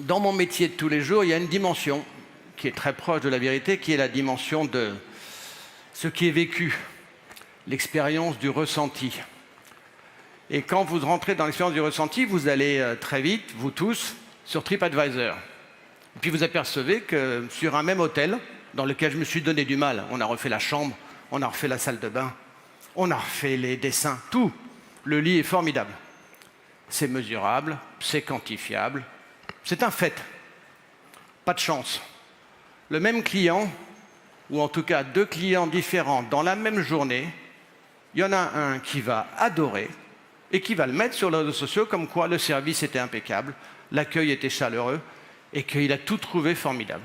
dans mon métier de tous les jours, il y a une dimension qui est très proche de la vérité, qui est la dimension de ce qui est vécu, l'expérience du ressenti. Et quand vous rentrez dans l'expérience du ressenti, vous allez très vite, vous tous, sur TripAdvisor. Et puis vous apercevez que sur un même hôtel, dans lequel je me suis donné du mal, on a refait la chambre, on a refait la salle de bain, on a refait les dessins, tout. Le lit est formidable. C'est mesurable, c'est quantifiable, c'est un fait. Pas de chance. Le même client, ou en tout cas 2 clients différents dans la même journée, il y en a un qui va adorer et qui va le mettre sur les réseaux sociaux comme quoi le service était impeccable, l'accueil était chaleureux et qu'il a tout trouvé formidable.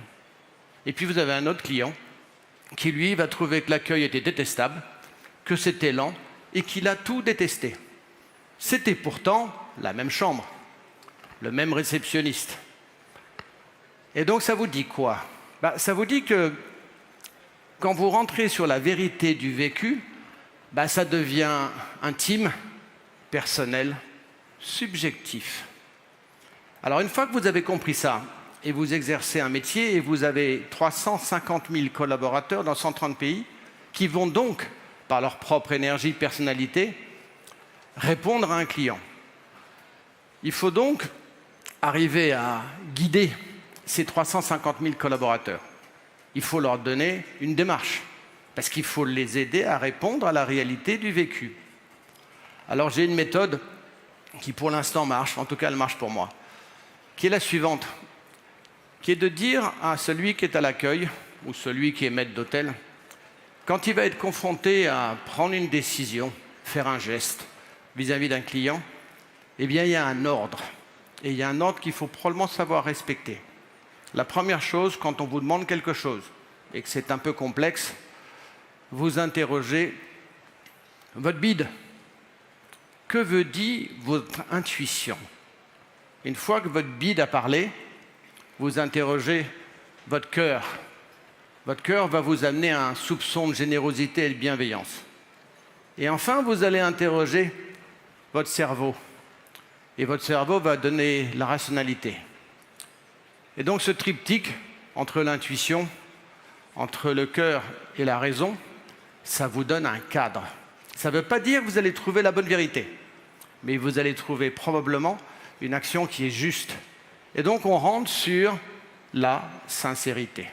Et puis vous avez un autre client qui, lui, va trouver que l'accueil était détestable, que c'était lent et qu'il a tout détesté. C'était pourtant la même chambre, le même réceptionniste. Et donc ça vous dit quoi? Ça vous dit que quand vous rentrez sur la vérité du vécu, ça devient intime, personnel, subjectif. Alors une fois que vous avez compris ça, et vous exercez un métier, et vous avez 350 000 collaborateurs dans 130 pays, qui vont donc, par leur propre énergie, personnalité, répondre à un client. Il faut donc arriver à guider ces 350 000 collaborateurs. Il faut leur donner une démarche, parce qu'il faut les aider à répondre à la réalité du vécu. Alors j'ai une méthode qui pour l'instant marche, en tout cas elle marche pour moi, qui est la suivante, qui est de dire à celui qui est à l'accueil, ou celui qui est maître d'hôtel, quand il va être confronté à prendre une décision, faire un geste vis-à-vis d'un client, eh bien il y a un ordre. Et il y a un ordre qu'il faut probablement savoir respecter. La première chose, quand on vous demande quelque chose, et que c'est un peu complexe, vous interrogez votre bide. Que veut dire votre intuition? Une fois que votre bide a parlé, vous interrogez votre cœur. Votre cœur va vous amener à un soupçon de générosité et de bienveillance. Et enfin, vous allez interroger votre cerveau. Et votre cerveau va donner la rationalité. Et donc ce triptyque entre l'intuition, entre le cœur et la raison, ça vous donne un cadre. Ça ne veut pas dire que vous allez trouver la bonne vérité, mais vous allez trouver probablement une action qui est juste. Et donc on rentre sur la sincérité.